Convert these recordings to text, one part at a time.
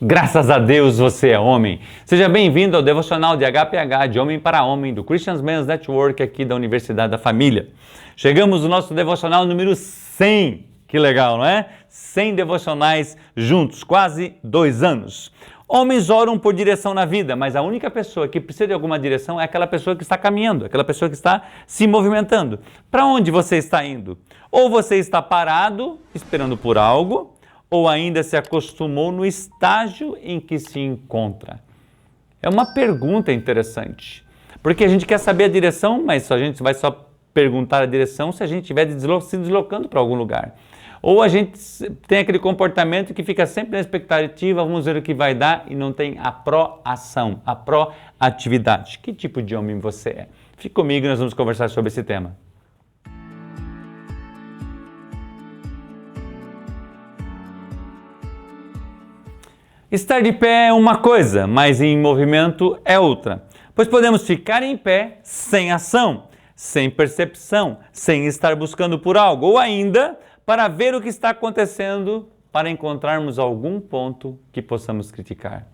Graças a Deus você é homem. Seja bem-vindo ao devocional de HPH, de Homem para Homem, do Christian Men's Network aqui da Universidade da Família. Chegamos no nosso devocional número 100. Que legal, não é? 100 devocionais juntos, quase 2 anos. Homens oram por direção na vida, mas a única pessoa que precisa de alguma direção é aquela pessoa que está caminhando, aquela pessoa que está se movimentando. Para onde você está indo? Ou você está parado, esperando por algo, ou ainda se acostumou no estágio em que se encontra? É uma pergunta interessante, porque a gente quer saber a direção, mas a gente vai só perguntar a direção se a gente estiver se deslocando para algum lugar. Ou a gente tem aquele comportamento que fica sempre na expectativa, vamos ver o que vai dar, e não tem a pró-ação, a pró-atividade. Que tipo de homem você é? Fique comigo e nós vamos conversar sobre esse tema. Estar de pé é uma coisa, mas em movimento é outra. Pois podemos ficar em pé sem ação, sem percepção, sem estar buscando por algo, ou ainda para ver o que está acontecendo, para encontrarmos algum ponto que possamos criticar.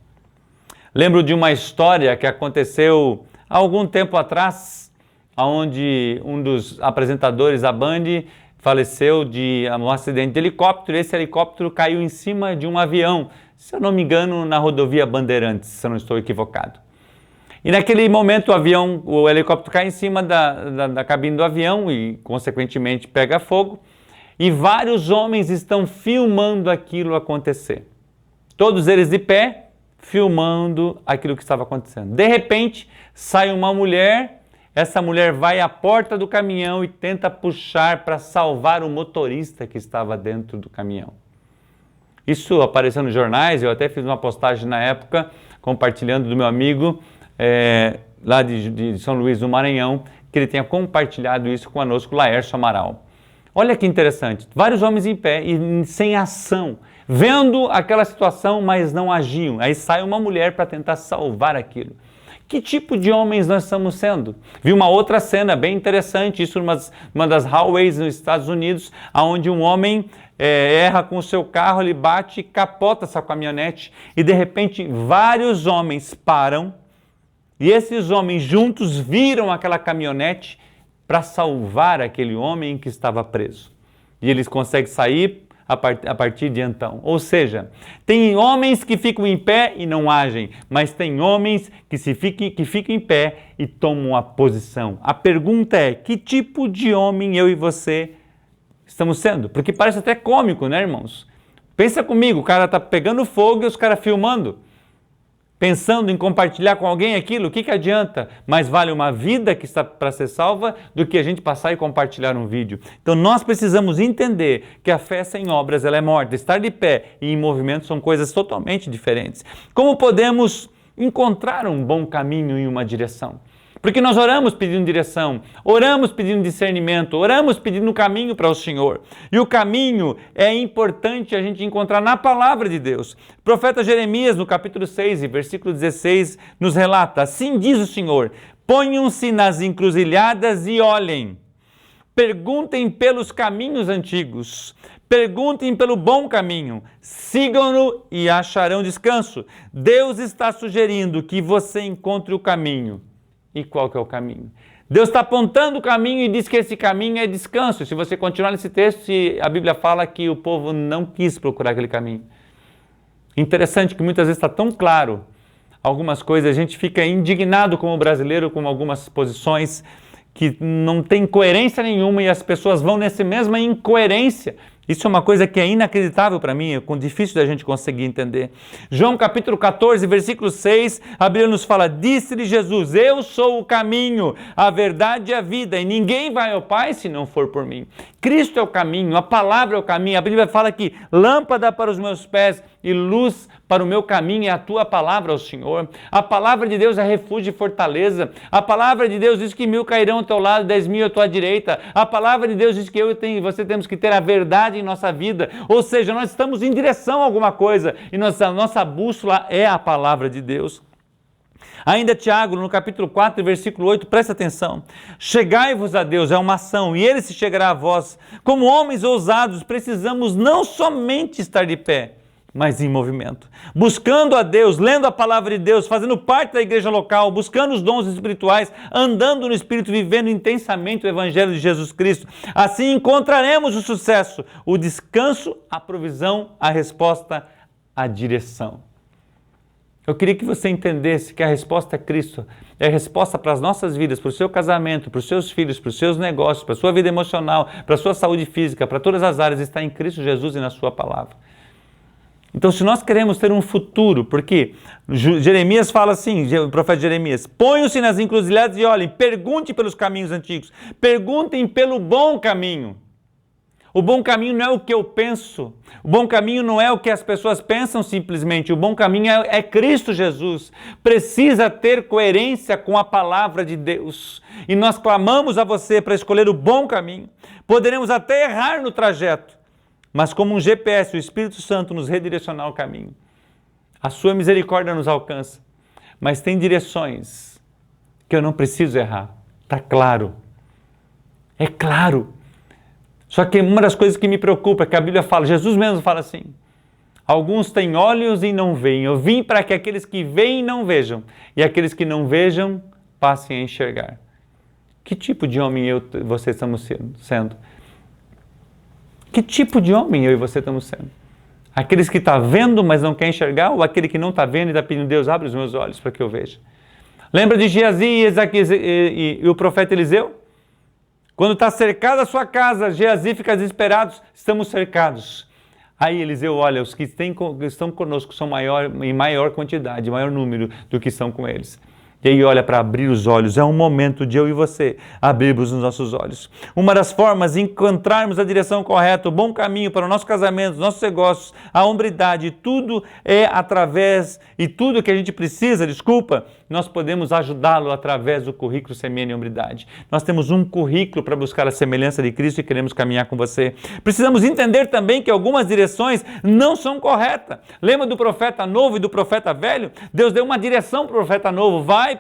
Lembro de uma história que aconteceu há algum tempo atrás, onde um dos apresentadores da Band faleceu de um acidente de helicóptero, e esse helicóptero caiu em cima de um avião, se eu não me engano, na rodovia Bandeirantes, se eu não estou equivocado. E naquele momento o helicóptero cai em cima da cabine do avião e, consequentemente, pega fogo. E vários homens estão filmando aquilo acontecer. Todos eles de pé, filmando aquilo que estava acontecendo. De repente, sai uma mulher, essa mulher vai à porta do caminhão e tenta puxar para salvar o motorista que estava dentro do caminhão. Isso apareceu nos jornais, eu até fiz uma postagem na época, compartilhando do meu amigo lá de São Luís do Maranhão, que ele tenha compartilhado isso conosco, Laércio Amaral. Olha que interessante, vários homens em pé e sem ação, vendo aquela situação, mas não agiam. Aí sai uma mulher para tentar salvar aquilo. Que tipo de homens nós estamos sendo? Vi uma outra cena bem interessante, isso numa das highways nos Estados Unidos, onde um homem erra com o seu carro, ele bate e capota essa caminhonete, e de repente vários homens param, e esses homens juntos viram aquela caminhonete para salvar aquele homem que estava preso. E eles conseguem sair a partir de então. Ou seja, tem homens que ficam em pé e não agem, mas tem homens que ficam em pé e tomam a posição. A pergunta é, que tipo de homem eu e você estamos sendo? Porque parece até cômico, né, irmãos? Pensa comigo, o cara está pegando fogo e os caras filmando. Pensando em compartilhar com alguém aquilo, o que adianta? Mais vale uma vida que está para ser salva do que a gente passar e compartilhar um vídeo. Então nós precisamos entender que a fé sem obras ela é morta. Estar de pé e em movimento são coisas totalmente diferentes. Como podemos encontrar um bom caminho em uma direção? Porque nós oramos pedindo direção, oramos pedindo discernimento, oramos pedindo um caminho para o Senhor. E o caminho é importante a gente encontrar na palavra de Deus. O profeta Jeremias, no capítulo 6, versículo 16, nos relata: assim diz o Senhor, ponham-se nas encruzilhadas e olhem. Perguntem pelos caminhos antigos, perguntem pelo bom caminho, sigam-no e acharão descanso. Deus está sugerindo que você encontre o caminho. E qual que é o caminho? Deus está apontando o caminho e diz que esse caminho é descanso. Se você continuar nesse texto, a Bíblia fala que o povo não quis procurar aquele caminho. Interessante que muitas vezes está tão claro algumas coisas, a gente fica indignado como brasileiro com algumas posições que não tem coerência nenhuma e as pessoas vão nessa mesma incoerência. Isso é uma coisa que é inacreditável para mim, é difícil da gente conseguir entender. João capítulo 14, versículo 6, a Bíblia nos fala: disse-lhe Jesus, eu sou o caminho, a verdade e a vida, e ninguém vai ao Pai se não for por mim. Cristo é o caminho, a palavra é o caminho. A Bíblia fala que lâmpada para os meus pés e luz para o meu caminho é a tua palavra, ó Senhor. A palavra de Deus é refúgio e fortaleza. A palavra de Deus diz que 1000 cairão ao teu lado, 10.000 à tua direita. A palavra de Deus diz que eu e você temos que ter a verdade em nossa vida. Ou seja, nós estamos em direção a alguma coisa e a nossa bússola é a palavra de Deus. Ainda Tiago, no capítulo 4, versículo 8, presta atenção. Chegai-vos a Deus, é uma ação, e Ele se chegará a vós. Como homens ousados, precisamos não somente estar de pé, mas em movimento. Buscando a Deus, lendo a palavra de Deus, fazendo parte da igreja local, buscando os dons espirituais, andando no Espírito, vivendo intensamente o Evangelho de Jesus Cristo. Assim encontraremos o sucesso, o descanso, a provisão, a resposta, a direção. Eu queria que você entendesse que a resposta é Cristo. É a resposta para as nossas vidas, para o seu casamento, para os seus filhos, para os seus negócios, para a sua vida emocional, para a sua saúde física, para todas as áreas, está em Cristo Jesus e na sua palavra. Então, se nós queremos ter um futuro, porque Jeremias fala assim, o profeta Jeremias, ponham-se nas encruzilhadas e olhem, perguntem pelos caminhos antigos, perguntem pelo bom caminho. O bom caminho não é o que eu penso, o bom caminho não é o que as pessoas pensam simplesmente, o bom caminho é Cristo Jesus. Precisa ter coerência com a palavra de Deus. E nós clamamos a você para escolher o bom caminho. Poderemos até errar no trajeto, mas como um GPS, o Espírito Santo nos redirecionar o caminho. A sua misericórdia nos alcança, mas tem direções que eu não preciso errar. Está claro. É claro. Só que uma das coisas que me preocupa é que a Bíblia fala, Jesus mesmo fala assim, alguns têm olhos e não veem. Eu vim para que aqueles que veem não vejam, e aqueles que não vejam passem a enxergar. Que tipo de homem eu e você estamos sendo? Que tipo de homem eu e você estamos sendo? Aqueles que estão vendo, mas não querem enxergar, ou aquele que não está vendo e está pedindo, Deus, abre os meus olhos para que eu veja? Lembra de Geazi e o profeta Eliseu? Quando está cercada a sua casa, Geazi fica desesperado, estamos cercados. Aí Eliseu olha, os que estão conosco são em maior quantidade, maior número do que estão com eles. E aí olha para abrir os olhos, é um momento de eu e você abrirmos os nossos olhos. Uma das formas de encontrarmos a direção correta, o bom caminho para o nosso casamento, os nossos negócios, a hombridade, tudo é através, e tudo que a gente precisa, nós podemos ajudá-lo através do currículo Semeia em Hombridade. Nós temos um currículo para buscar a semelhança de Cristo e queremos caminhar com você. Precisamos entender também que algumas direções não são corretas. Lembra do profeta novo e do profeta velho? Deus deu uma direção para o profeta novo, vai,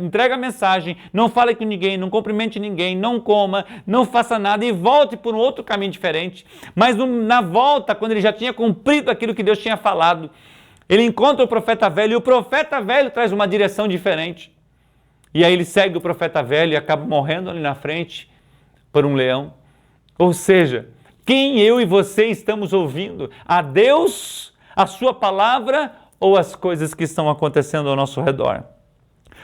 entrega a mensagem, não fale com ninguém, não cumprimente ninguém, não coma, não faça nada e volte por um outro caminho diferente. Mas na volta, quando ele já tinha cumprido aquilo que Deus tinha falado, ele encontra o profeta velho e o profeta velho traz uma direção diferente. E aí ele segue o profeta velho e acaba morrendo ali na frente por um leão. Ou seja, quem eu e você estamos ouvindo? A Deus, a sua palavra ou as coisas que estão acontecendo ao nosso redor?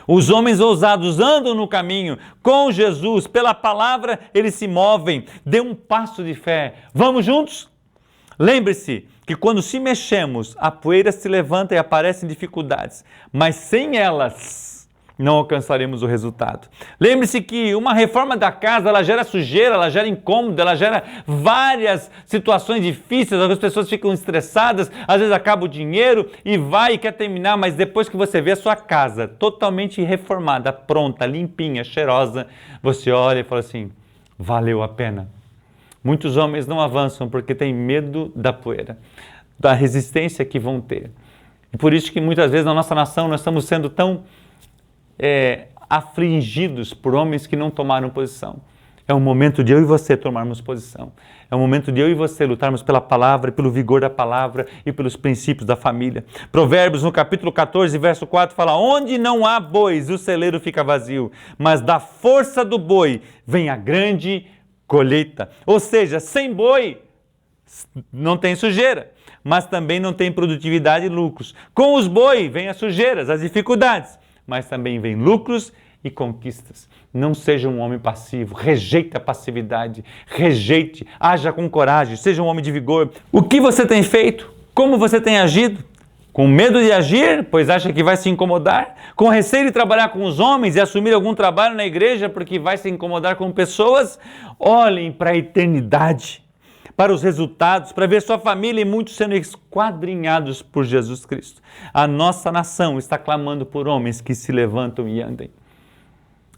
Os homens ousados andam no caminho com Jesus, pela palavra eles se movem. Dê um passo de fé. Vamos juntos? Lembre-se que quando se mexemos, a poeira se levanta e aparecem dificuldades, mas sem elas não alcançaremos o resultado. Lembre-se que uma reforma da casa, ela gera sujeira, ela gera incômodo, ela gera várias situações difíceis, as pessoas ficam estressadas, às vezes acaba o dinheiro e vai e quer terminar, mas depois que você vê a sua casa totalmente reformada, pronta, limpinha, cheirosa, você olha e fala assim, valeu a pena. Muitos homens não avançam porque têm medo da poeira, da resistência que vão ter. E por isso que muitas vezes na nossa nação nós estamos sendo tão afligidos por homens que não tomaram posição. É um momento de eu e você tomarmos posição. É um momento de eu e você lutarmos pela palavra, pelo vigor da palavra e pelos princípios da família. Provérbios, no capítulo 14, verso 4, fala, onde não há bois, o celeiro fica vazio, mas da força do boi vem a grande colheita. Ou seja, sem boi não tem sujeira, mas também não tem produtividade e lucros. Com os boi vem as sujeiras, as dificuldades, mas também vem lucros e conquistas. Não seja um homem passivo, rejeite a passividade, haja com coragem, seja um homem de vigor. O que você tem feito? Como você tem agido? Com medo de agir, pois acha que vai se incomodar? Com receio de trabalhar com os homens e assumir algum trabalho na igreja porque vai se incomodar com pessoas? Olhem para a eternidade, para os resultados, para ver sua família e muitos sendo esquadrinhados por Jesus Cristo. A nossa nação está clamando por homens que se levantam e andem.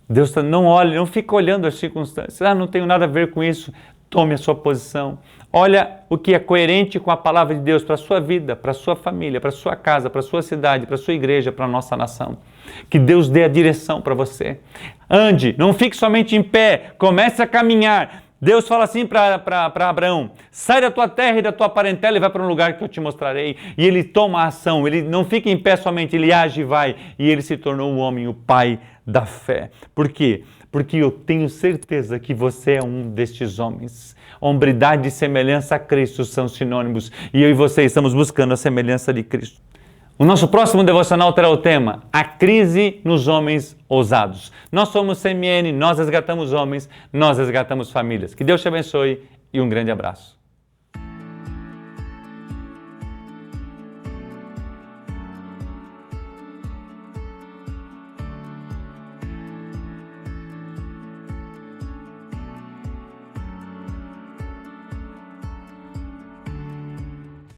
Deus não fica olhando as circunstâncias. Não tenho nada a ver com isso. Tome a sua posição. Olha o que é coerente com a palavra de Deus para a sua vida, para a sua família, para a sua casa, para a sua cidade, para a sua igreja, para a nossa nação. Que Deus dê a direção para você. Ande, não fique somente em pé, comece a caminhar. Deus fala assim para Abraão: sai da tua terra e da tua parentela e vai para um lugar que eu te mostrarei. E ele toma a ação, ele não fica em pé somente, ele age e vai. E ele se tornou um homem, o pai da fé. Por quê? Porque eu tenho certeza que você é um destes homens. Hombridade e semelhança a Cristo são sinônimos. E eu e você estamos buscando a semelhança de Cristo. O nosso próximo devocional terá o tema: a crise nos homens ousados. Nós somos CMN, nós resgatamos homens, nós resgatamos famílias. Que Deus te abençoe e um grande abraço.